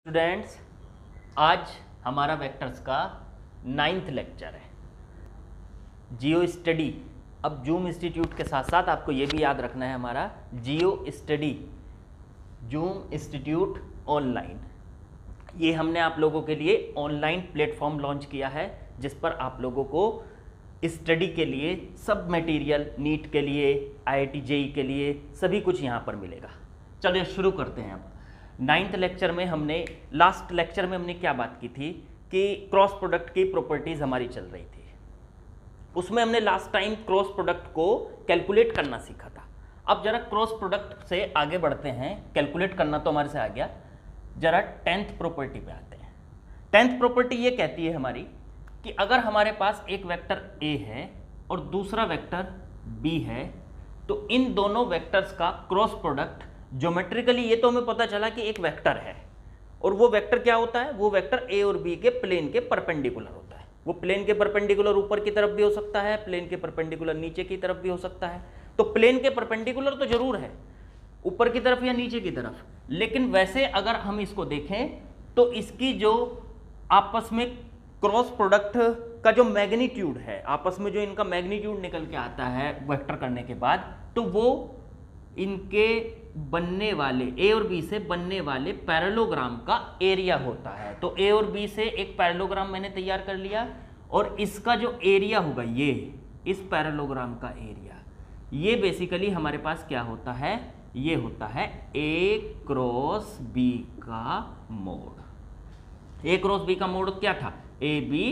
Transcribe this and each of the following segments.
Students, आज हमारा vectors का 9th लेक्चर है। जियो स्टडी। अब जूम इंस्टीट्यूट के साथ साथ आपको ये भी याद रखना है, हमारा जियो स्टडी, जूम इंस्टीट्यूट ऑनलाइन, ये हमने आप लोगों के लिए ऑनलाइन प्लेटफॉर्म लॉन्च किया है, जिस पर आप लोगों को स्टडी के लिए सब मटेरियल, नीट के लिए, IIT JEE के लिए सभी कुछ यहाँ पर मिलेगा। चलिए शुरू करते हैं। अब 9th लेक्चर में लास्ट लेक्चर में हमने क्या बात की थी कि क्रॉस प्रोडक्ट की प्रॉपर्टीज हमारी चल रही थी। उसमें हमने लास्ट टाइम क्रॉस प्रोडक्ट को कैलकुलेट करना सीखा था। अब जरा क्रॉस प्रोडक्ट से आगे बढ़ते हैं। कैलकुलेट करना तो हमारे से आ गया, जरा 10th प्रॉपर्टी पे आते हैं। 10th प्रॉपर्टी ये कहती है हमारी कि अगर हमारे पास एक वेक्टर A है और दूसरा वेक्टर B है, तो इन दोनों वेक्टर्स का क्रॉस प्रोडक्ट ज्योमेट्रिकली, ये तो हमें पता चला कि एक वेक्टर है, और वो वेक्टर क्या होता है, वो वेक्टर A और B के प्लेन के परपेंडिकुलर होता है। वो प्लेन के परपेंडिकुलर ऊपर की तरफ भी हो सकता है, प्लेन के परपेंडिकुलर नीचे की तरफ भी हो सकता है। तो प्लेन के परपेंडिकुलर तो जरूर है, ऊपर की तरफ या नीचे की तरफ। लेकिन वैसे अगर हम इसको देखें तो इसकी जो आपस में क्रॉस प्रोडक्ट का जो मैग्नीट्यूड है, आपस में जो इनका मैग्नीट्यूड निकल के आता है वेक्टर करने के बाद, तो वो इनके बनने वाले A और B से बनने वाले पैरेललोग्राम का एरिया होता है। तो A और B से एक पैरेललोग्राम मैंने तैयार कर लिया, और इसका जो एरिया होगा, ये इस पैरेललोग्राम का एरिया, ये बेसिकली हमारे पास क्या होता है, ये होता है A क्रॉस B का मोड। A क्रॉस B का मोड क्या था, AB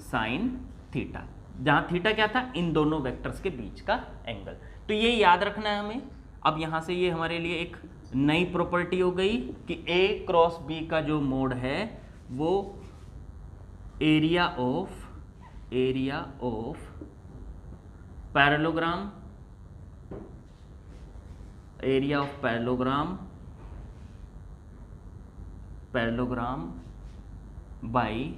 साइन थीटा, जहां थीटा क्या था, इन दोनों वेक्टर्स के बीच का एंगल। तो ये याद रखना है हमें। अब यहां से ये हमारे लिए एक नई प्रॉपर्टी हो गई कि A क्रॉस B का जो मोड है वो area of parallelogram, area of parallelogram by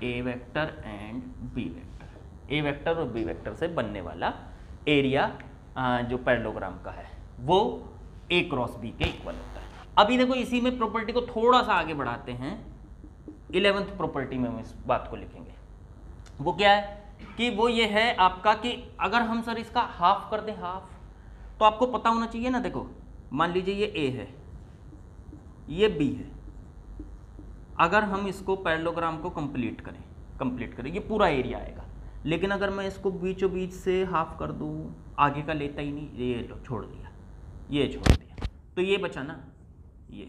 A vector and B vector. A vector और B वेक्टर से बनने वाला एरिया जो पैरेललोग्राम का है वो A क्रॉस B के इक्वल होता है। अभी देखो, इसी में प्रॉपर्टी को थोड़ा सा आगे बढ़ाते हैं। 11th प्रॉपर्टी में हम इस बात को लिखेंगे। वो क्या है कि वो ये है आपका कि अगर हम सर इसका हाफ कर दें, हाफ, तो आपको पता होना चाहिए ना। देखो, मान लीजिए ये A है, ये B है। अगर हम इसको पैरेललोग्राम को कंप्लीट करें, ये पूरा एरिया आएगा। लेकिन अगर मैं इसको बीचों बीच से हाफ कर दूं, आगे का लेता ही नहीं, ये छोड़ दिया, ये छोड़ दिया, तो ये बचा ना, ये,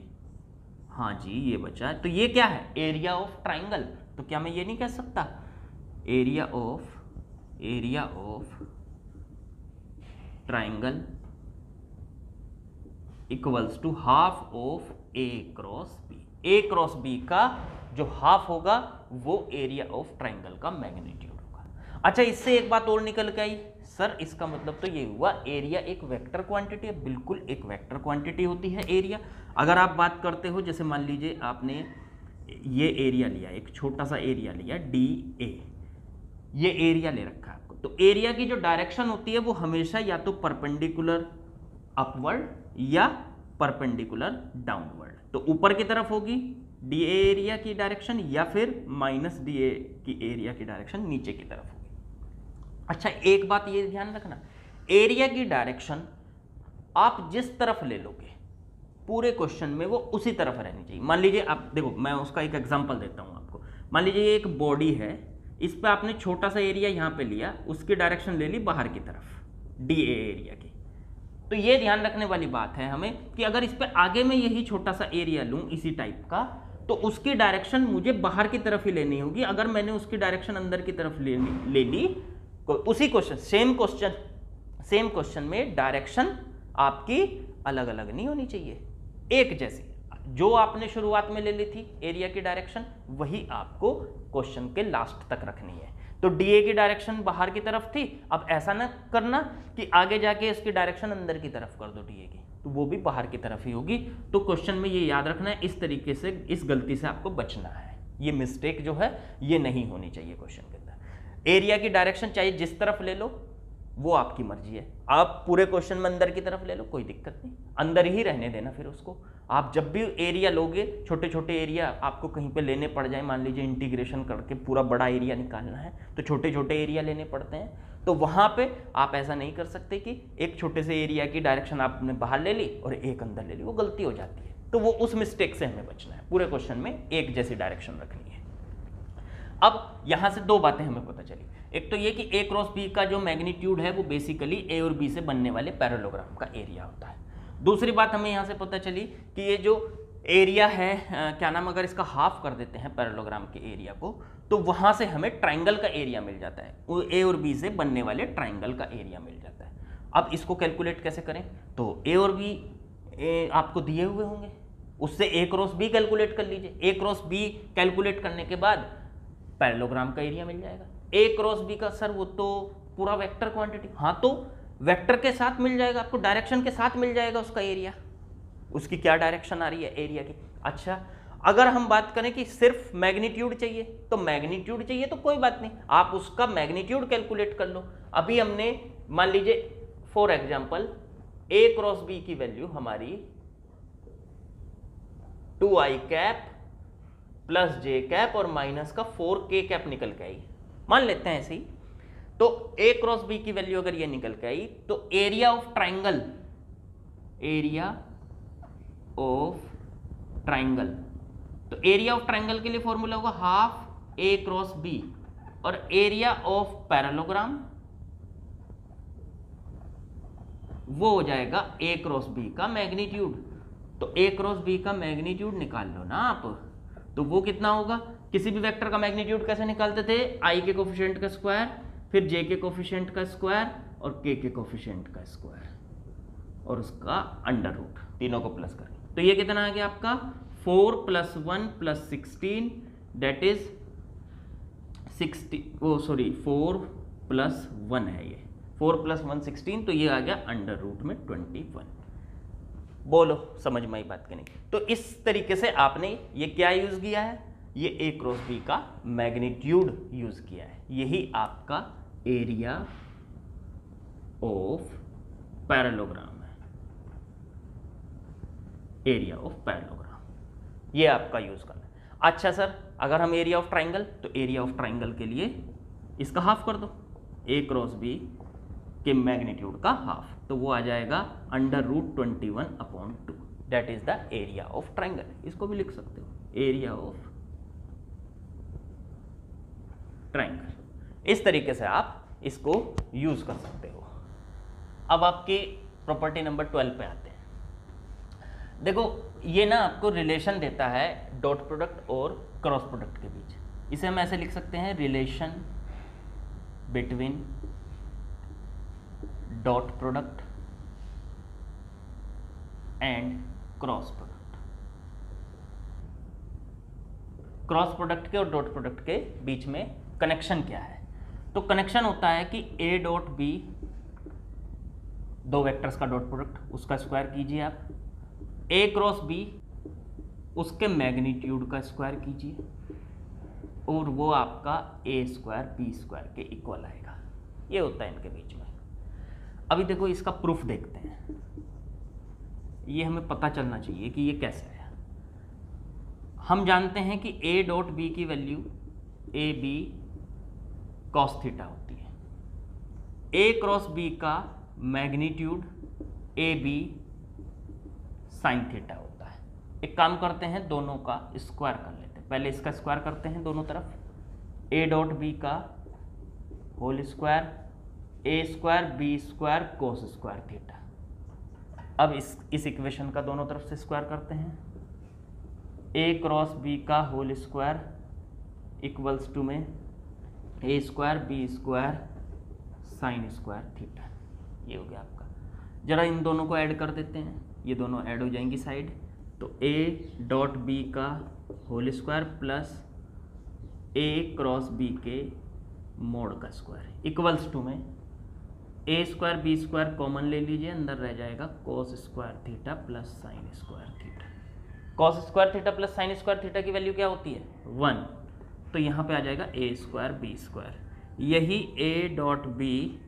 हाँ जी ये बचा। तो ये क्या है, एरिया ऑफ ट्राइंगल। तो क्या मैं ये नहीं कह सकता, area of triangle equals to half of A cross B। A cross B का जो हाफ होगा वो एरिया ऑफ ट्राइंगल का मैग्नीट्यूड होगा। अच्छा, इससे एक बात और निकल के आई, सर इसका मतलब तो ये हुआ एरिया एक वेक्टर क्वांटिटी है। बिल्कुल, एक वेक्टर क्वांटिटी होती है एरिया। अगर आप बात करते हो, जैसे मान लीजिए आपने ये एरिया लिया, एक छोटा सा एरिया लिया DA, ये एरिया ले रखा है आपको, तो एरिया की जो डायरेक्शन होती है वो हमेशा या तो परपेंडिकुलर अपवर्ड या परपेंडिकुलर डाउनवर्ड। तो ऊपर की तरफ होगी DA एरिया की डायरेक्शन, या फिर माइनस DA की एरिया की डायरेक्शन नीचे की तरफ होगी। अच्छा, एक बात ये ध्यान रखना, एरिया की डायरेक्शन आप जिस तरफ ले लोगे पूरे क्वेश्चन में वो उसी तरफ रहनी चाहिए। मान लीजिए आप देखो, मैं उसका एक एग्जांपल देता हूं आपको। मान लीजिए ये एक बॉडी है, इस पे आपने छोटा सा एरिया यहां पे लिया, उसकी डायरेक्शन ले ली बाहर की तरफ DA एरिया की। तो ये ध्यान रखने वाली बात है हमें कि अगर इस पे आगे में यही छोटा सा एरिया लूं इसी टाइप का, तो उसकी डायरेक्शन मुझे बाहर की तरफ ही लेनी होगी। अगर मैंने उसकी डायरेक्शन अंदर की तरफ ले ली, उसी क्वेश्चन, सेम क्वेश्चन में डायरेक्शन आपकी अलग अलग नहीं होनी चाहिए, एक जैसी। जो आपने शुरुआत में ले ली थी एरिया की डायरेक्शन, वही आपको क्वेश्चन के लास्ट तक रखनी है। तो DA की डायरेक्शन बाहर की तरफ थी, अब ऐसा ना करना कि आगे जाके इसकी डायरेक्शन अंदर की तरफ कर दो DA की, तो वो भी बाहर की तरफ ही होगी। तो क्वेश्चन में ये याद रखना है, इस तरीके से, इस गलती से आपको बचना है। ये मिस्टेक जो है ये नहीं होनी चाहिए क्वेश्चन के अंदर। एरिया की डायरेक्शन चाहे जिस तरफ ले लो, वो आपकी मर्जी है। आप पूरे क्वेश्चन में अंदर की तरफ ले लो, कोई दिक्कत नहीं, अंदर ही रहने देना फिर उसको। आप जब भी एरिया लोगे, छोटे छोटे एरिया आपको कहीं पे लेने पड़ जाए, मान लीजिए इंटीग्रेशन करके पूरा बड़ा एरिया निकालना है तो छोटे छोटे एरिया लेने पड़ते हैं, तो वहाँ पे आप ऐसा नहीं कर सकते कि एक छोटे से एरिया की डायरेक्शन आपने बाहर ले ली और एक अंदर ले ली, वो गलती हो जाती है। तो वो उस मिस्टेक से हमें बचना है, पूरे क्वेश्चन में एक जैसी डायरेक्शन रखनी है। अब यहाँ से दो बातें हमें पता चली, एक तो ये कि ए क्रॉस बी का जो मैग्नीट्यूड है वो बेसिकली ए और बी से बनने वाले पैरेललोग्राम का एरिया होता है। दूसरी बात हमें यहाँ से पता चली कि ये जो एरिया है क्या नाम, अगर इसका हाफ कर देते हैं पैरेललोग्राम के एरिया को, तो वहाँ से हमें ट्राइंगल का एरिया मिल जाता है, वो ए और बी से बनने वाले ट्राइंगल का एरिया मिल जाता है। अब इसको कैलकुलेट कैसे करें, तो ए और बी आपको दिए हुए होंगे, उससे ए क्रॉस बी कैलकुलेट कर लीजिए। ए क्रॉस बी कैलकुलेट करने के बाद पैरेललोग्राम का एरिया मिल जाएगा। ए क्रॉस बी का सर वो तो पूरा वेक्टर क्वांटिटी, हाँ तो वेक्टर के साथ मिल जाएगा आपको, डायरेक्शन के साथ मिल जाएगा उसका एरिया, उसकी क्या डायरेक्शन आ रही है एरिया की। अच्छा, अगर हम बात करें कि सिर्फ मैग्नीट्यूड चाहिए, तो मैग्नीट्यूड चाहिए तो कोई बात नहीं, आप उसका मैग्नीट्यूड कैलकुलेट कर लो। अभी हमने मान लीजिए for example A cross B की वैल्यू हमारी 2i cap plus J cap और माइनस का 4k कैप निकल के आई, मान लेते हैं ऐसे ही। तो ए क्रॉस बी की वैल्यू अगर ये निकल के आई तो area of triangle, area of triangle, तो एरिया ऑफ ट्राइंगल के लिए फॉर्मूला होगा हाफ ए क्रॉस बी, और एरिया ऑफ पैरेललोग्राम वो हो जाएगा ए क्रॉस बी का मैग्नीट्यूड। तो ए क्रॉस बी का मैग्नीट्यूड निकाल लो ना आप, तो वो कितना होगा, किसी भी वेक्टर का मैग्नीट्यूड कैसे निकालते थे, आई के कोफिशिएंट का स्क्वायर, फिर जे के कोफिशिएंट का स्क्वायर और के कोफिशिएंट का स्क्वायर और उसका अंडर रूट, तीनों को प्लस करें। तो ये कितना आ गया आपका 4 + 1 + 16 दैट इज 4 + 1 है ये, 4 + 1 16, तो ये आ गया अंडर रूट में 21। बोलो समझ में आई बात की नहीं। तो इस तरीके से आपने ये क्या यूज किया है, ये ए क्रॉस बी का मैग्नीट्यूड यूज किया है, यही आपका एरिया ऑफ पैरेललोग्राम है, एरिया ऑफ पैरेललोग्राम ये आपका यूज करना है। अच्छा सर, अगर हम एरिया ऑफ ट्राइंगल, तो एरिया ऑफ ट्राइंगल के लिए इसका हाफ कर दो, ए क्रॉस बी के मैग्नीट्यूड का हाफ, तो वो आ जाएगा under root 21/2, that is the area of triangle. इसको भी लिख सकते हो एरिया ऑफ ट्राइंगल, इस तरीके से आप इसको यूज कर सकते हो। अब आपकी प्रॉपर्टी नंबर 12 पे आते हैं। देखो ये ना आपको रिलेशन देता है डॉट प्रोडक्ट और क्रॉस प्रोडक्ट के बीच, इसे हम ऐसे लिख सकते हैं relation between dot product and cross product. Cross product के और डॉट प्रोडक्ट के बीच में कनेक्शन क्या है, तो कनेक्शन होता है कि ए डॉट बी, दो वेक्टर्स का डॉट प्रोडक्ट, उसका स्क्वायर कीजिए आप, ए क्रॉस बी उसके मैग्नीट्यूड का स्क्वायर कीजिए, और वो आपका ए स्क्वायर बी स्क्वायर के इक्वल आएगा। ये होता है इनके बीच में। अभी देखो इसका प्रूफ देखते हैं, ये हमें पता चलना चाहिए कि ये कैसे है। हम जानते हैं कि ए डॉट बी की value A B cos theta होती है, ए क्रॉस बी का magnitude A B sine theta होता है। एक काम करते हैं, दोनों का स्क्वायर कर लेते हैं, पहले इसका स्क्वायर करते हैं दोनों तरफ, ए डॉट बी का whole square, A square B square cos square theta. अब इस इक्वेशन का दोनों तरफ से स्क्वायर करते हैं, ए क्रॉस बी का होल स्क्वायर इक्वल्स टू में A square B square sine square theta. ये हो गया आपका। जरा इन दोनों को ऐड कर देते हैं, ये दोनों ऐड हो जाएंगी साइड, तो ए डॉट बी का होल स्क्वायर प्लस ए क्रॉस बी के मोड का स्क्वायर इक्वल्स टू में A square B square common ले लीजिए, अंदर रह जाएगा कोस square theta plus sign square theta. Cos square theta plus sign square theta की वैल्यू क्या होती है 1, तो यहाँ पे आ जाएगा ए स्क्वायर बी स्क्वायर, यही ए डॉट बी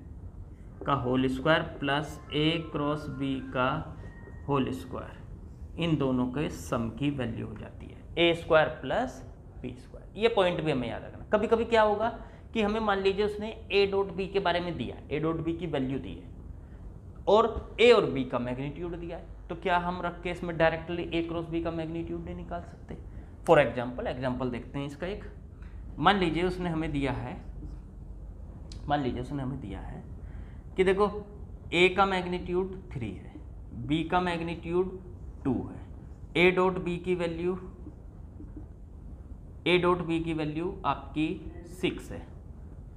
का होल स्क्वायर प्लस ए क्रॉस बी का होल स्क्वायर इन दोनों के सम की वैल्यू हो जाती है ए स्क्वायर प्लस बी स्क्वायर। ये पॉइंट भी हमें याद रखना। कभी कभी क्या होगा कि हमें मान लीजिए उसने ए डॉट बी के बारे में दिया, ए डॉट बी की वैल्यू दी है और ए और बी का मैग्नीट्यूड दिया है, तो क्या हम रख के इसमें डायरेक्टली ए क्रॉस बी का मैग्नीट्यूड नहीं निकाल सकते? फॉर एग्जाम्पल देखते हैं इसका एक। मान लीजिए उसने हमें दिया है कि देखो ए का मैग्नीट्यूड 3 है, बी का मैग्नीट्यूड 2 है, ए डॉट बी की वैल्यू आपकी 6 है।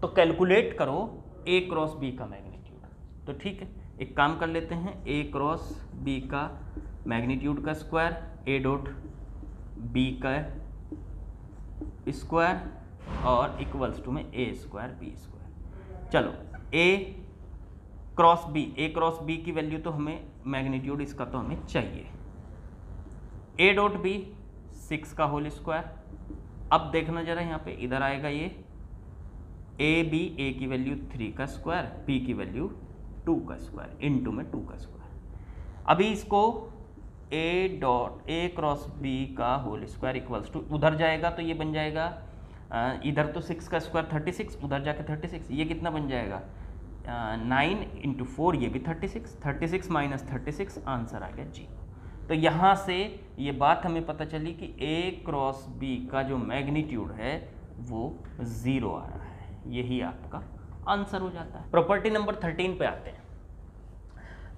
तो कैलकुलेट करो ए क्रॉस बी का मैग्नीट्यूड। तो ठीक है, एक काम कर लेते हैं, ए क्रॉस बी का मैग्नीट्यूड का स्क्वायर ए डॉट बी का स्क्वायर और इक्वल्स टू में ए स्क्वायर बी स्क्वायर। चलो ए क्रॉस बी की वैल्यू तो हमें मैग्नीट्यूड इसका तो हमें चाहिए, ए डॉट बी 6 का होल स्क्वायर। अब देखना जरा यहाँ पे, इधर आएगा ये ए की वैल्यू 3 का स्क्वायर, बी की वैल्यू 2 का स्क्वायर, इनटू में 2 का स्क्वायर। अभी इसको ए क्रॉस बी का होल स्क्वायर इक्वल्स टू, उधर जाएगा तो ये बन जाएगा इधर तो 6 का स्क्वायर 36, उधर जाके 36, ये कितना बन जाएगा 9 इंटू 4, ये भी 36 माइनस 36, आंसर आ गया जी। तो यहाँ से ये बात हमें पता चली कि ए क्रॉस बी का जो मैग्नीट्यूड है वो 0 आ रहा है, यही आपका आंसर हो जाता है। प्रॉपर्टी नंबर 13 पे आते हैं।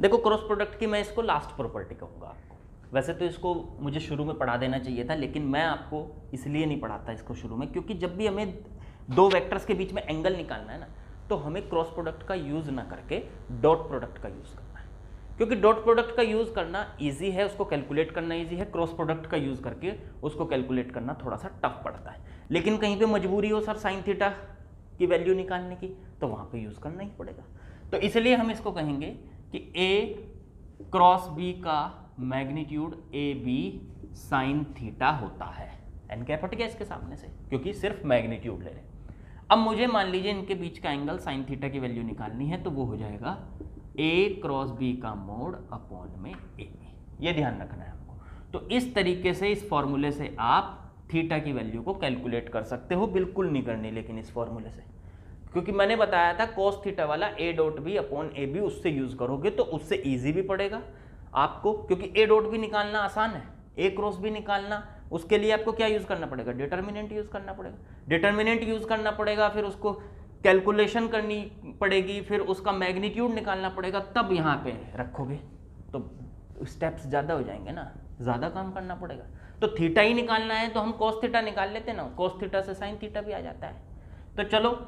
देखो क्रॉस प्रोडक्ट की मैं इसको लास्ट प्रॉपर्टी कहूँगा आपको। वैसे तो इसको मुझे शुरू में पढ़ा देना चाहिए था, लेकिन मैं आपको इसलिए नहीं पढ़ाता इसको शुरू में, क्योंकि जब भी हमें दो वेक्टर्स के बीच में एंगल निकालना है ना, तो हमें क्रॉस प्रोडक्ट का यूज़ ना करके डॉट प्रोडक्ट का यूज़ करना है। क्योंकि डॉट प्रोडक्ट का यूज़ करना ईजी है, उसको कैलकुलेट करना ईजी है, क्रॉस प्रोडक्ट का यूज़ करके उसको कैलकुलेट करना थोड़ा सा टफ पड़ता है। लेकिन कहीं पे मजबूरी हो सर साइन थीटा की वैल्यू निकालने की, तो वहाँ पे यूज़ करना ही पड़ेगा। तो इसलिए हम इसको कहेंगे कि ए क्रॉस बी का magnitude A B sine theta होता है। एन कैप हट गया इसके सामने से, क्योंकि सिर्फ मैग्नीट्यूड ले रहे। अब मुझे मान लीजिए इनके बीच का एंगल साइन थीटा की वैल्यू निकालनी है, तो वो हो जाएगा ए क्रॉस बी का मोड अपॉन में ए बी। ये ध्यान रखना है हमको। तो इस तरीके से, इस फॉर्मूले से आप थीटा की वैल्यू को कैलकुलेट कर सकते हो। बिल्कुल नहीं करनी लेकिन इस फॉर्मूले से, क्योंकि मैंने बताया था कॉस थीटा वाला A dot B upon A B, उससे यूज करोगे तो उससे इजी भी पड़ेगा आपको, क्योंकि ए डॉट बी निकालना आसान है, ए क्रॉस बी निकालना, उसके लिए आपको क्या यूज करना पड़ेगा, डिटर्मिनेंट यूज करना पड़ेगा। डिटर्मिनेंट यूज करना पड़ेगा, फिर उसको कैलकुलेशन करनी पड़ेगी, फिर उसका मैग्नीट्यूड निकालना पड़ेगा, तब यहाँ पे रखोगे तो स्टेप्स ज़्यादा हो जाएंगे ना, ज़्यादा काम करना पड़ेगा। तो थीटा ही निकालना है तो हम कॉस थीटा निकाल लेते हैं ना, कॉस थीटा से साइन थीटा भी आ जाता है। तो चलो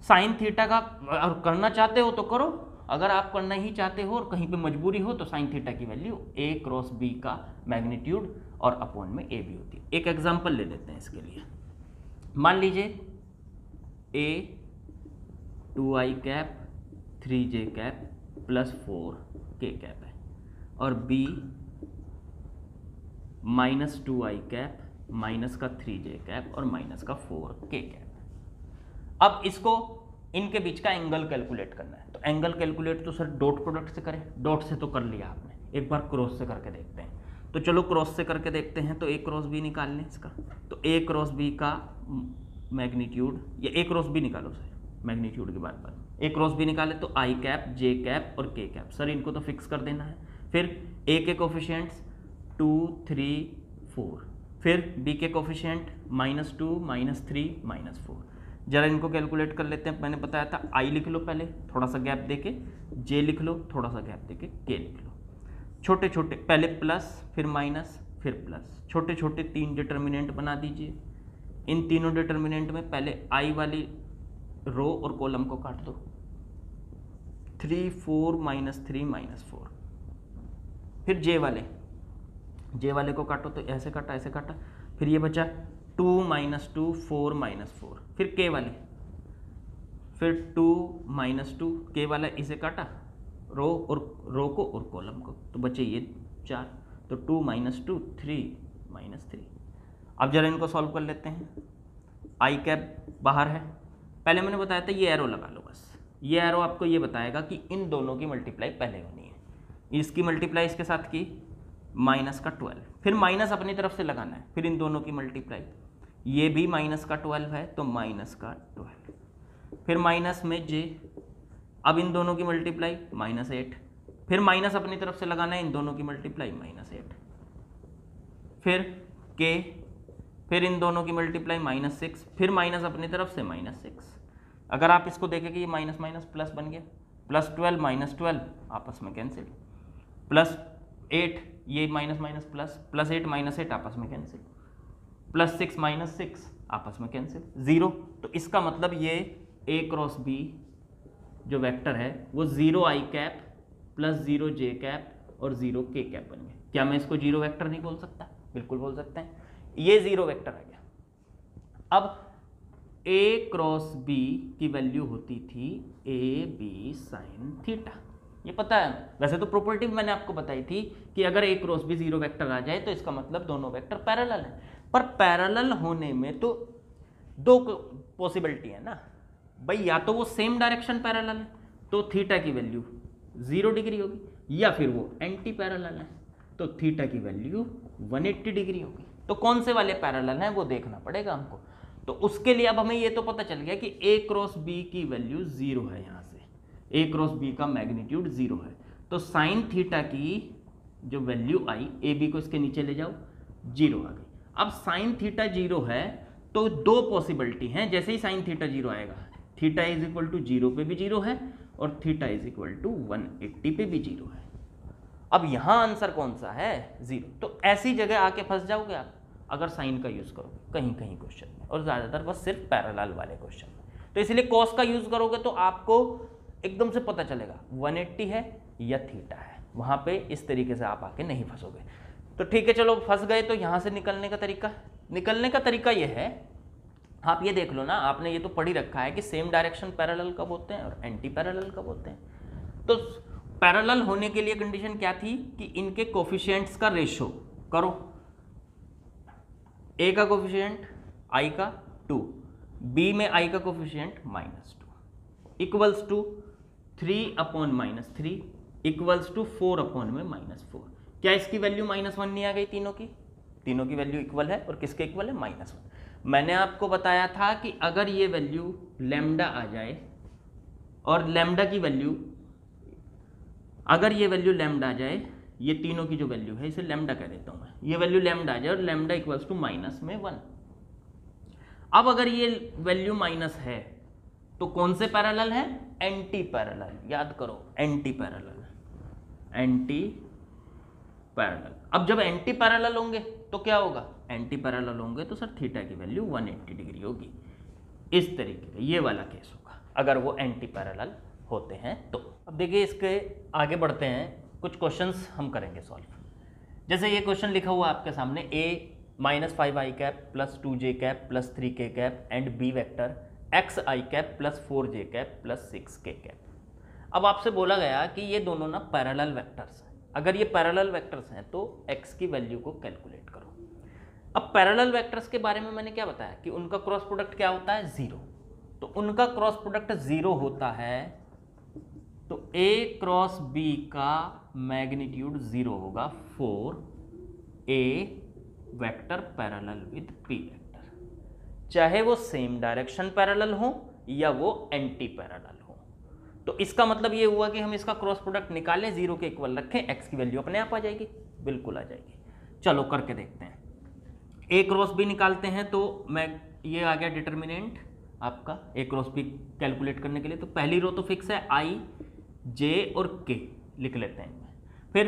साइन थीटा का और करना चाहते हो तो करो, अगर आप करना ही चाहते हो और कहीं पे मजबूरी हो तो साइन थीटा की वैल्यू ए क्रॉस बी का मैग्नीट्यूड और अपॉन में ए बी होती है। एक एग्जांपल ले लेते हैं इसके लिए। मान लीजिए ए 2i cap 3j cap plus 4k cap है और B minus 2i cap minus का 3j कैप और माइनस का 4k कैप। अब इसको इनके बीच का एंगल कैलकुलेट करना है, तो एंगल कैलकुलेट तो सर डॉट प्रोडक्ट से करें, डॉट से तो कर लिया आपने, एक बार क्रॉस से करके देखते हैं। तो चलो क्रॉस से करके देखते हैं। तो ए क्रॉस बी निकाल लें इसका, तो ए क्रॉस बी का मैग्नीट्यूड, या ए क्रॉस बी निकालो सर, मैग्नीट्यूड की बात ए क्रॉस बी निकाले तो आई कैप जे कैप और के कैप, सर इनको तो फिक्स कर देना है। फिर ए के कोफिशिएंट्स 2 3 4, फिर बी के कोफिशिएंट -2 -3 -4। जरा इनको कैलकुलेट कर लेते हैं। मैंने बताया था आई लिख लो पहले, थोड़ा सा गैप देके, जे लिख लो, थोड़ा सा गैप देके के लिख लो। छोटे छोटे पहले प्लस फिर माइनस फिर प्लस, छोटे छोटे 3 डिटर्मिनेंट बना दीजिए। इन तीनों डिटर्मिनेंट में पहले आई वाली रो और कॉलम को काट दो, 3 4 -3 -4। फिर जे वाले को काटो, तो ऐसे काटा ऐसे काटा, फिर ये बचा 2 -2 4 -4। फिर के वाले, फिर 2 -2 के वाला, इसे काटा रो को और कॉलम को, तो बचे ये 4। तो 2 -2 3 -3। अब जरा इनको सॉल्व कर लेते हैं। आई कैप बाहर है, पहले मैंने बताया था ये एरो लगा लो बस। ये एरो आपको ये बताएगा कि इन दोनों की मल्टीप्लाई पहले होनी है। इसकी मल्टीप्लाई इसके साथ की माइनस का 12, फिर माइनस अपनी तरफ से लगाना है, फिर इन दोनों की मल्टीप्लाई, ये भी माइनस का 12 है तो माइनस का 12, फिर माइनस में j, अब इन दोनों की मल्टीप्लाई -8, फिर माइनस अपनी तरफ से लगाना है, इन दोनों की मल्टीप्लाई -8, फिर k, फिर इन दोनों की मल्टीप्लाई -6, फिर माइनस अपनी तरफ से -6। अगर आप इसको देखें कि ये माइनस माइनस प्लस बन गया, +12 -12 आपस में कैंसिल, +8 ये माइनस माइनस प्लस, +8 -8 आपस में कैंसिल, +6 -6 आपस में कैंसिल, 0। तो इसका मतलब ये a क्रॉस b जो वेक्टर है वो 0i कैप + 0j कैप और 0k कैप बन गया। क्या मैं इसको 0 वेक्टर नहीं बोल सकता? बिल्कुल बोल सकते हैं, ये 0 वेक्टर आ गया। अब a क्रॉस b की वैल्यू होती थी a b साइन थीटा, ये पता है। वैसे तो प्रॉपर्टी मैंने आपको बताई थी कि अगर a क्रॉस b 0 वेक्टर आ जाए तो इसका मतलब दोनों वेक्टर पैरेलल हैं, पर पैरेलल होने में तो दो पॉसिबिलिटी है ना भाई, या तो वो सेम डायरेक्शन पैरेलल है तो थीटा की वैल्यू 0 डिग्री होगी, या फिर वो एंटी पैरेलल है तो थीटा की वैल्यू 180 डिग्री होगी। तो कौन से वाले पैरेलल हैं वो देखना पड़ेगा हमको। तो उसके लिए अब हमें ये तो पता चल गया कि a क्रॉस b की वैल्यू 0 है, यहाँ से a क्रॉस b का मैग्नीट्यूड 0 है, तो साइन थीटा की जो वैल्यू आई, ए बी को इसके नीचे ले जाओ, 0 आ गई। अब साइन थीटा 0 है तो दो पॉसिबिलिटी हैं, जैसे ही साइन थीटा 0 आएगा, थीटा इज इक्वल टू 0 पे भी 0 है और थीटा इज इक्वल टू 180 पे भी 0 है। अब यहां आंसर कौन सा है? 0। तो ऐसी जगह आके फंस जाओगे आप अगर साइन का यूज करोगे कहीं कहीं क्वेश्चन में, और ज्यादातर बस सिर्फ पैरेलल वाले क्वेश्चन में। तो इसलिए कॉस का यूज करोगे तो आपको एकदम से पता चलेगा 180 है या थीटा है, वहां पे इस तरीके से आप आके नहीं फंसोगे। तो ठीक है, चलो फंस गए तो यहां से निकलने का तरीका यह है, आप ये देख लो ना, आपने ये तो पढ़ ही रखा है कि सेम डायरेक्शन पैरेलल कब होते हैं और एंटी पैरेलल कब होते हैं। तो पैरेलल होने के लिए कंडीशन क्या थी कि इनके कोफिशिएंट्स का रेशो करो, a का कोफिशिएंट i का 2, b में i का coefficient -2 equals to 3/-3 equals to 4/-4। क्या इसकी वैल्यू -1 नहीं आ गई? तीनों की वैल्यू इक्वल है, और किसके इक्वल है? -1। मैंने आपको बताया था कि अगर ये वैल्यू लैम्डा आ जाए और लैम्डा की वैल्यू, अगर ये वैल्यू लैम्डा आ जाए, ये तीनों की जो वैल्यू है इसे लैम्डा कह देता हूं मैं, ये वैल्यू लैम्डा आ जाए और लैम्डा इक्वल्स टू -1। अब अगर ये वैल्यू माइनस है तो कौन से पैरेलल है? Anti parallel. याद करो, एंटी पैरेलल। अब जब एंटी पैरेलल होंगे तो क्या होगा? एंटी पैरेलल होंगे तो सर थीटा की वैल्यू 180 डिग्री होगी। इस तरीके का ये वाला केस होगा अगर वो एंटी पैरेलल होते हैं तो। अब देखिए, इसके आगे बढ़ते हैं, कुछ क्वेश्चंस हम करेंगे सॉल्व। जैसे ये क्वेश्चन लिखा हुआ आपके सामने, a -5i cap + 2j cap + 3k cap and b vector xi cap + 4j cap + 6k cap. अब आपसे बोला गया कि ये दोनों ना पैरेलल वेक्टर्स हैं। अगर ये पैरेलल वेक्टर्स हैं तो x की वैल्यू को कैलकुलेट करो। अब पैरेलल वेक्टर्स के बारे में मैंने क्या बताया कि उनका क्रॉस प्रोडक्ट क्या होता है? 0। तो उनका क्रॉस प्रोडक्ट 0 होता है तो a क्रॉस b का मैग्नीट्यूड 0 होगा 4a vector parallel with p vector, चाहे वो सेम डायरेक्शन पैरेलल हो या वो एंटी पैरेलल हो। तो इसका मतलब ये हुआ कि हम इसका क्रॉस प्रोडक्ट निकालें, 0 के इक्वल रखें, x की वैल्यू अपने आप आ जाएगी, बिल्कुल आ जाएगी। चलो करके देखते हैं। a क्रॉस b निकालते हैं तो मैं, ये आ गया डिटर्मिनेंट आपका a क्रॉस b कैलकुलेट करने के लिए। तो पहली रो तो फिक्स है, i j और k लिख लेते हैं। फिर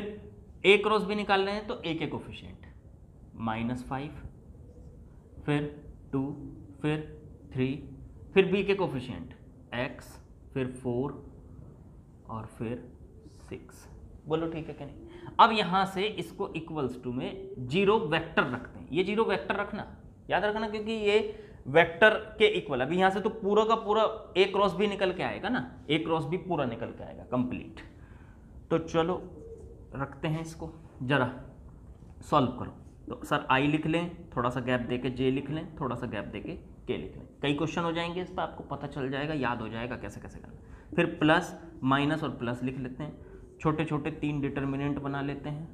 a क्रॉस b निकाल रहे हैं तो a के कोफिशिएंट -5, फिर 2, फिर 3, फिर b के कोफिशिएंट x, फिर 4 और फिर 6। बोलो ठीक है कि नहीं? अब यहां से इसको इक्वल्स टू में 0 वेक्टर रखते हैं। ये 0 वेक्टर रखना, याद रखना, क्योंकि ये वेक्टर के इक्वल। अभी यहां से तो पूरा का पूरा a क्रॉस b निकल के आएगा ना, a क्रॉस b पूरा निकल के आएगा कंप्लीट। तो चलो रखते हैं इसको, जरा सॉल्व करो। तो सर i लिख लें, थोड़ा सा गैप देके j लिख लें, थोड़ा सा गैप देके k लिख लें। कई क्वेश्चन हो जाएंगे इस पर, आपको पता चल जाएगा, याद हो जाएगा कैसे कैसे करना। फिर प्लस माइनस और प्लस लिख लेते हैं, छोटे छोटे 3 डिटर्मिनेंट बना लेते हैं,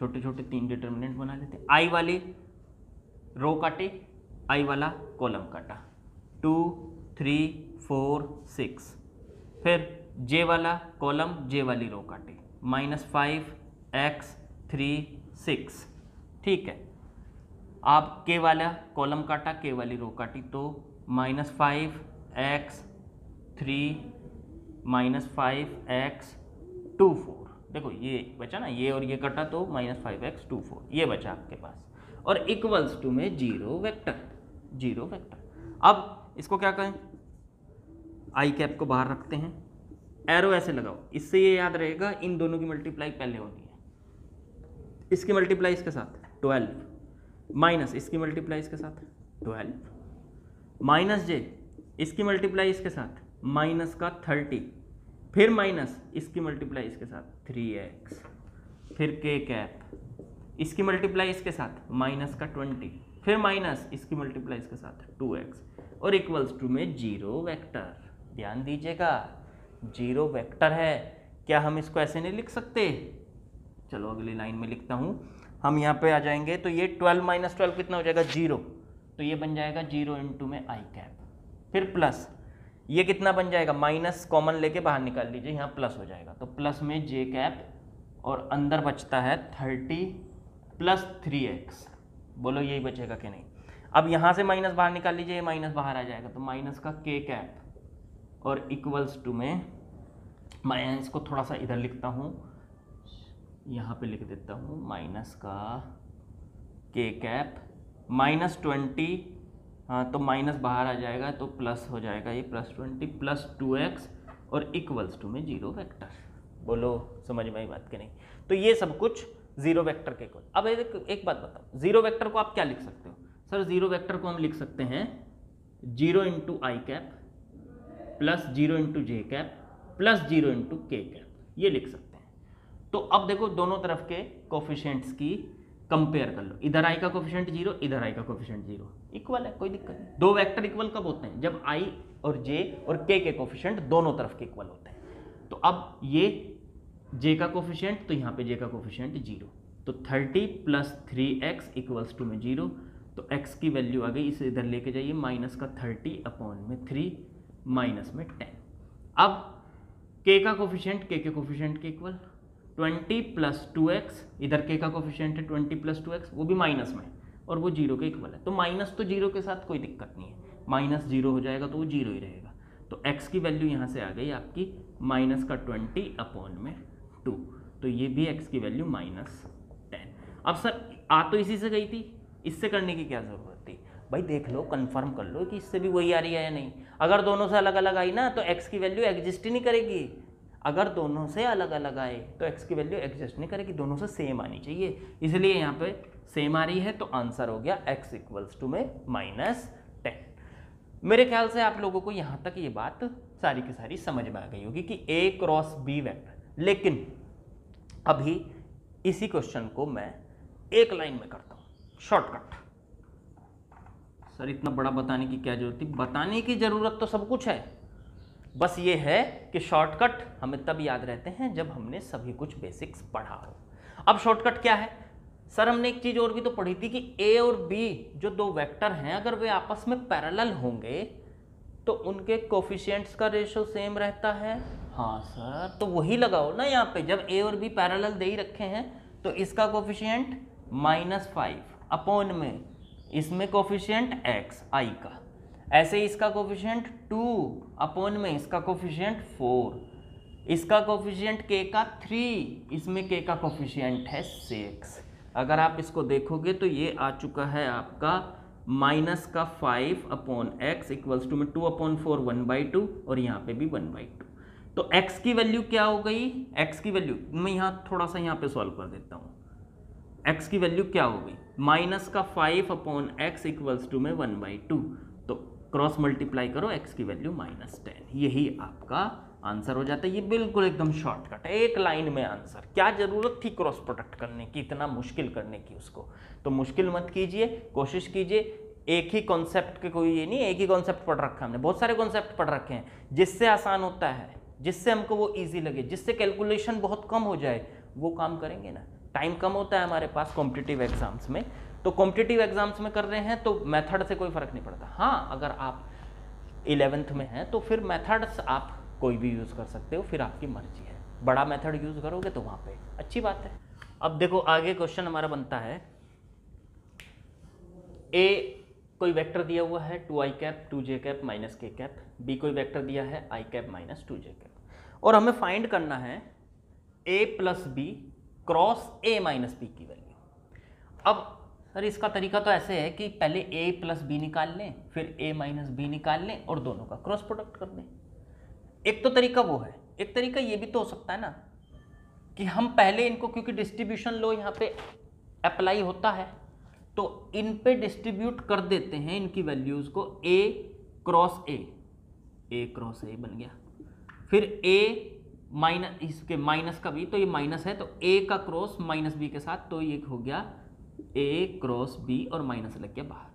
छोटे छोटे 3 डिटर्मिनेंट बना लेते हैं। आई वाली रो काटे, आई वाला कॉलम काटा, 2 3 4 6। फिर जे वाला कॉलम, जे वाली रो काटे, -5x 3 6। ठीक है, आप के वाला कॉलम काटा, के वाली रो काटी, तो -5x 3 -5x 2 4। देखो ये बचा ना, ये और ये कटा तो -5x 2 4 ये बचा आपके पास, और इक्वल्स टू में 0 वेक्टर, 0 वेक्टर। अब इसको क्या करें, आई कैप को बाहर रखते हैं, एरो ऐसे लगाओ, इससे ये याद रहेगा इन दोनों की मल्टीप्लाई पहले होनी है। इसकी मल्टीप्लाई इसके साथ 12, माइनस इसकी मल्टीप्लाई इसके साथ 12, माइनस जे इसकी मल्टीप्लाई इसके साथ माइनस का 30, फिर माइनस इसकी मल्टीप्लाई इसके साथ 3x, फिर के कैप इसकी मल्टीप्लाई इसके साथ माइनस का 20, फिर माइनस इसकी मल्टीप्लाई इसके साथ 2x, और इक्वल्स टू में 0 वेक्टर। ध्यान दीजिएगा 0 वेक्टर है। क्या हम इसको ऐसे नहीं लिख सकते? चलो अगली लाइन में लिखता हूँ। हम यहाँ पे आ जाएंगे तो ये 12 - 12 कितना हो जाएगा 0, तो ये बन जाएगा 0 इंटू में आई कैप, फिर प्लस ये कितना बन जाएगा, माइनस कॉमन लेके बाहर निकाल लीजिए, यहाँ प्लस हो जाएगा, तो प्लस में जे कैप, और अंदर बचता है 30 प्लस 3x। बोलो यही बचेगा कि नहीं? अब यहाँ से माइनस बाहर निकाल लीजिए, ये माइनस बाहर आ जाएगा, तो माइनस का के कैप, और इक्वल्स टू में, मैं इसको थोड़ा सा इधर लिखता हूँ, यहाँ पे लिख देता हूँ, माइनस का के कैप -20, हाँ तो माइनस बाहर आ जाएगा तो प्लस हो जाएगा, ये +20 प्लस 2x, और इक्वल्स टू में 0 वेक्टर। बोलो समझ में आई बात कि नहीं? तो ये सब कुछ 0 वेक्टर के इक्वल। अब एक बात बताओ, 0 वेक्टर को आप क्या लिख सकते हो? सर 0 वेक्टर को हम लिख सकते हैं 0 इंटू आई कैप प्लस 0 इंटू जे कैप प्लस 0 इंटू के कैप, ये लिख सकते हैं। तो अब देखो दोनों तरफ के कोफिशिएंट्स की कंपेयर कर लो, इधर आई का कोफिशिएंट 0, इधर आई का कोफिशिएंट 0, इक्वल है, कोई दिक्कत नहीं। दो वेक्टर इक्वल कब होते हैं? जब आई और जे और के कोफिशिएंट दोनों तरफ के इक्वल होते हैं। तो अब ये जे का कोफिशिएंट, तो यहाँ पे जे का कोफिशिएंट 0, तो 30 प्लस 3x इक्वल्स टू में 0, तो x की वैल्यू आ गई, इसे इधर लेके जाइए, माइनस का 30 अपॉन में 3 माइनस में 10। अब k का कोफिशिएंट के कोफिशिएंट के इक्वल, 20 प्लस 2x, इधर k का कोफिशिएंट है 20 प्लस 2x, वो भी माइनस में, और वो 0 के इक्वल है, तो माइनस तो 0 के साथ कोई दिक्कत नहीं है, माइनस 0 हो जाएगा तो वो 0 ही रहेगा। तो x की वैल्यू यहाँ से आ गई आपकी माइनस का 20 अपॉन में 2, तो ये भी x की वैल्यू -10। अब सर आ तो इसी से गई थी, इससे करने की क्या ज़रूरत थी? भाई देख लो, कंफर्म कर लो कि इससे भी वही आ रही है या नहीं। अगर दोनों से अलग अलग आई ना तो x की वैल्यू एग्जिस्ट ही नहीं करेगी। अगर दोनों से अलग अलग आए तो x की वैल्यू एग्जिस्ट नहीं करेगी, दोनों से सेम आनी चाहिए, इसलिए यहाँ पे सेम आ रही है, तो आंसर हो गया x इक्वल्स टू में -10। मेरे ख्याल से आप लोगों को यहाँ तक ये बात सारी की सारी समझ में आ गई होगी कि a क्रॉस b वेक्टर। लेकिन अभी इसी क्वेश्चन को मैं एक लाइन में करता हूँ, शॉर्टकट। सर इतना बड़ा बताने की क्या जरूरत थी? बताने की जरूरत तो सब कुछ है, बस ये है कि शॉर्टकट हमें तब याद रहते हैं जब हमने सभी कुछ बेसिक्स पढ़ा हो। अब शॉर्टकट क्या है? सर हमने एक चीज और भी तो पढ़ी थी कि a और b जो दो वेक्टर हैं, अगर वे आपस में पैरेलल होंगे तो उनके कोफिशिएंट्स का रेशो सेम रहता है। हाँ सर, तो वही लगाओ ना यहाँ पे, जब a और b पैरेलल दे ही रखे हैं तो इसका कोफिशिएंट -5 अपॉन में इसमें कोफिशिएंट x i का, ऐसे इसका कोफिशिएंट 2 अपॉन में इसका कोफिशिएंट 4, इसका कोफिशिएंट k का 3, इसमें k का कोफिशिएंट है 6। अगर आप इसको देखोगे तो ये आ चुका है आपका माइनस का 5 अपॉन x इक्वल्स टू में 2/4 1/2, और यहाँ पे भी 1/2। तो x की वैल्यू क्या हो गई? x की वैल्यू मैं यहाँ थोड़ा सा यहाँ पे सॉल्व कर देता हूँ। x की वैल्यू क्या हो गई? माइनस का 5 अपॉन x इक्वल्स टू में 1/2, तो क्रॉस मल्टीप्लाई करो, x की वैल्यू -10, यही आपका आंसर हो जाता है। ये बिल्कुल एकदम शॉर्टकट है, एक लाइन में आंसर। क्या जरूरत थी क्रॉस प्रोडक्ट करने की, इतना मुश्किल करने की उसको? तो मुश्किल मत कीजिए, कोशिश कीजिए। एक ही कॉन्सेप्ट के कोई ये नहीं, एक ही कॉन्सेप्ट पढ़ रखा हमने, बहुत सारे कॉन्सेप्ट पढ़ रखे हैं। जिससे आसान होता है, जिससे हमको वो ईजी लगे, जिससे कैलकुलेशन बहुत कम हो जाए, वो काम करेंगे ना। टाइम कम होता है हमारे पास कॉम्पिटिटिव एग्जाम्स में, तो कॉम्पिटिटिव एग्जाम्स में कर रहे हैं तो मेथड से कोई फ़र्क नहीं पड़ता। हाँ, अगर आप 11th में हैं तो फिर मेथड्स आप कोई भी यूज़ कर सकते हो, फिर आपकी मर्जी है। बड़ा मेथड यूज़ करोगे तो वहाँ पे अच्छी बात है। अब देखो आगे क्वेश्चन हमारा बनता है, ए कोई वेक्टर दिया हुआ है 2i cap 2j cap minus k cap, B कोई वेक्टर दिया है i cap minus 2j cap, और हमें फाइंड करना है a plus B cross a minus B की वैल्यू। अब सर इसका तरीका तो ऐसे है कि पहले a प्लस बी निकाल लें, फिर a माइनस बी निकाल लें और दोनों का क्रॉस प्रोडक्ट कर दें। एक तो तरीका वो है, एक तरीका ये भी तो हो सकता है ना कि हम पहले इनको, क्योंकि डिस्ट्रीब्यूशन लो यहाँ पे अप्लाई होता है, तो इन पे डिस्ट्रीब्यूट कर देते हैं इनकी वैल्यूज़ को, a क्रॉस a बन गया, फिर a माइनस, इसके माइनस का भी, तो ये माइनस है तो a का क्रॉस माइनस b के साथ, तो ये हो गया a क्रॉस b और माइनस लग गया बाहर।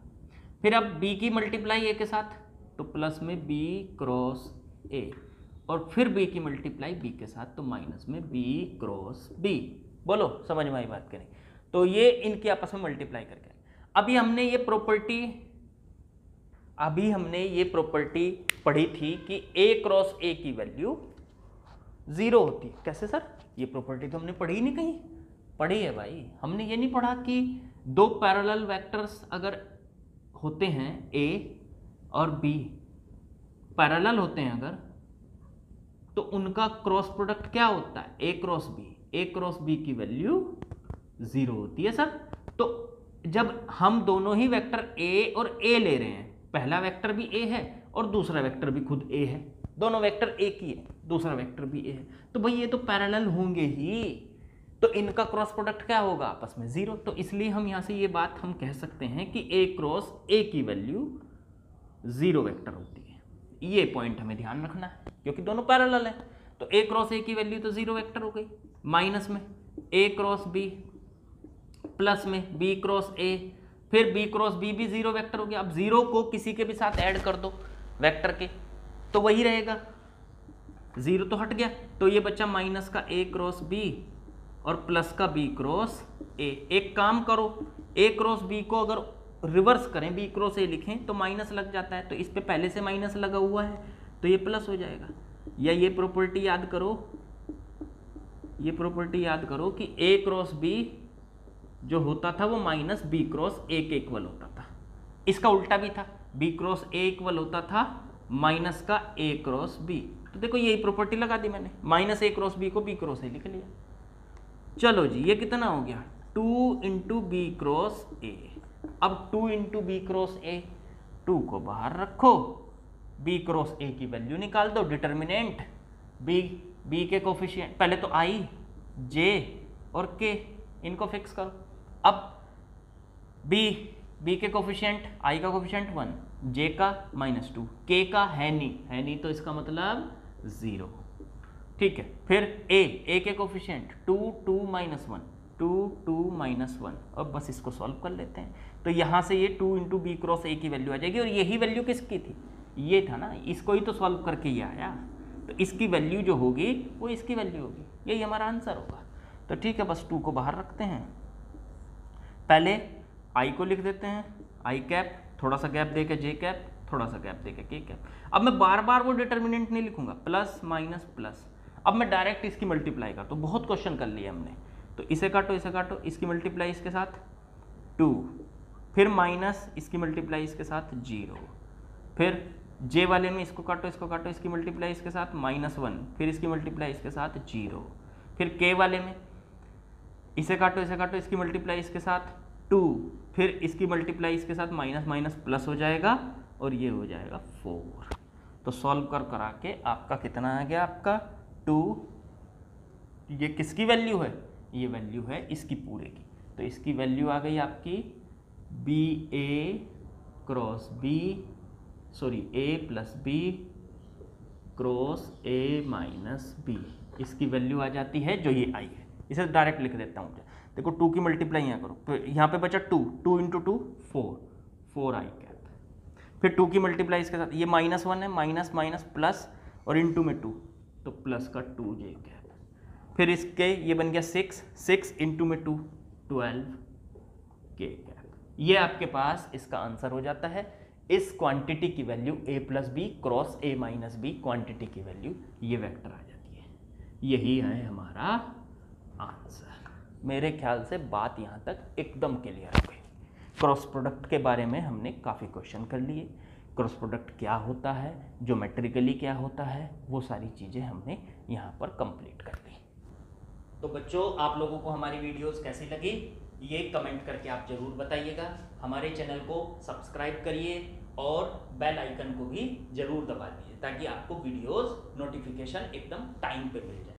फिर अब b की मल्टीप्लाई a के साथ तो प्लस में b क्रॉस a, और फिर b की मल्टीप्लाई b के साथ तो माइनस में b क्रॉस b। बोलो समझ में आई बात करें? तो ये इनकी आपस में मल्टीप्लाई करके, अभी हमने ये प्रॉपर्टी पढ़ी थी कि a क्रॉस a की वैल्यू 0 होती है। कैसे सर? ये प्रॉपर्टी तो हमने पढ़ी ही नहीं, कहीं पढ़ी है भाई। हमने ये नहीं पढ़ा कि दो पैरेलल वेक्टर्स अगर होते हैं a और b, पैरेलल होते हैं अगर, तो उनका क्रॉस प्रोडक्ट क्या होता है? a क्रॉस b की वैल्यू 0 होती है सर। तो जब हम दोनों ही वेक्टर a और a ले रहे हैं, पहला वेक्टर भी a है और दूसरा वेक्टर भी खुद a है, दोनों वेक्टर एक ही है, दूसरा वेक्टर भी a है, तो भाई ये तो पैरेलल होंगे ही, तो इनका क्रॉस प्रोडक्ट क्या होगा? आपस में 0। तो इसलिए हम यहाँ से ये बात हम कह सकते हैं कि a क्रॉस a की वैल्यू 0 वेक्टर होती है। ये पॉइंट हमें ध्यान रखना है क्योंकि दोनों पैरेलल है, तो a क्रॉस a की वैल्यू तो 0 वेक्टर हो गई, माइनस में a क्रॉस b, प्लस में b क्रॉस a, फिर b क्रॉस b भी 0 वेक्टर हो गया। अब 0 को किसी के भी साथ ऐड कर दो वेक्टर के तो वही रहेगा, 0 तो हट गया, तो ये बच्चा माइनस का a क्रॉस b और प्लस का b क्रॉस a। एक काम करो, a क्रॉस b को अगर रिवर्स करें, b क्रॉस a लिखें तो माइनस लग जाता है, तो इस पे पहले से माइनस लगा हुआ है तो ये प्लस हो जाएगा। या ये प्रॉपर्टी याद करो, ये प्रॉपर्टी याद करो कि a क्रॉस b जो होता था वो माइनस b क्रॉस a के इक्वल होता था। इसका उल्टा भी था, b क्रॉस a इक्वल होता था माइनस का a क्रॉस b। तो देखो यही प्रॉपर्टी लगा दी मैंने, माइनस a क्रॉस b को b क्रॉस a लिख लिया। चलो जी, ये कितना हो गया? 2 इंटू बी क्रॉस a। अब 2 इंटू बी क्रॉस a, 2 को बाहर रखो, b क्रॉस a की वैल्यू निकाल दो, डिटर्मिनेंट b के कोफिशिएंट, पहले तो i, j और k, इनको फिक्स करो। अब b के कोफिशिएंट, i का कोफिशिएंट 1, j का -2, k का है नहीं तो इसका मतलब 0, ठीक है। फिर a के कोफिशिएंट 2 2 -1, 2 2 -1, और बस इसको सॉल्व कर लेते हैं। तो यहाँ से ये 2 इंटू बी क्रॉस a की वैल्यू आ जाएगी, और यही वैल्यू किसकी थी? ये था ना, इसको ही तो सॉल्व करके ये आया, तो इसकी वैल्यू जो होगी वो इसकी वैल्यू होगी, यही हमारा आंसर होगा। तो ठीक है, बस 2 को बाहर रखते हैं, पहले i को लिख देते हैं i कैप, थोड़ा सा गैप देके j कैप, थोड़ा सा गैप देके k कैप। अब मैं बार बार वो डिटर्मिनेंट नहीं लिखूंगा, प्लस माइनस प्लस, अब मैं डायरेक्ट इसकी मल्टीप्लाई करता हूँ। बहुत क्वेश्चन कर लिए हमने, तो इसे काटो इसकी मल्टीप्लाई इसके साथ 2, फिर माइनस इसकी मल्टीप्लाई इसके साथ 0, फिर j वाले में इसको काटो इसकी मल्टीप्लाई इसके साथ -1, फिर इसकी मल्टीप्लाई इसके साथ 0, फिर k वाले में इसे काटो इसकी मल्टीप्लाई इसके साथ 2, फिर इसकी मल्टीप्लाई इसके साथ माइनस प्लस हो जाएगा, और ये हो जाएगा 4। तो सॉल्व करा के आपका कितना आ गया? आपका 2। ये किसकी वैल्यू है? ये वैल्यू है इसकी पूरे की, तो इसकी वैल्यू आ गई आपकी a plus b cross a minus b, इसकी वैल्यू आ जाती है जो ये आई है। इसे डायरेक्ट लिख देता हूँ, देखो 2 की मल्टीप्लाई यहाँ करो, तो यहाँ पे बचा 2 इंटू 2 4 i कैप, फिर 2 की मल्टीप्लाई इसके साथ, ये -1 है, माइनस प्लस और इंटू में 2, तो प्लस का 2j कैप, फिर इसके ये बन गया 6 इंटू में 2 12 के कैप। ये आपके पास इसका आंसर हो जाता है। इस क्वांटिटी की value a plus B cross a minus B quantity की वैल्यू ये वेक्टर आ जाती है। यही है हमारा आंसर। मेरे ख्याल से बात यहाँ तक एकदम क्लियर हो गई। क्रॉस प्रोडक्ट के बारे में हमने काफ़ी क्वेश्चन कर लिए। क्रॉस प्रोडक्ट क्या होता है, ज्योमेट्रिकली क्या होता है, वो सारी चीज़ें हमने यहाँ पर कंप्लीट कर ली। तो बच्चों, आप लोगों को हमारी वीडियोस कैसी लगी ये कमेंट करके आप ज़रूर बताइएगा। हमारे चैनल को सब्सक्राइब करिए और बेल आइकन को भी ज़रूर दबा दीजिए ताकि आपको वीडियोस नोटिफिकेशन एकदम टाइम पे मिल जाए।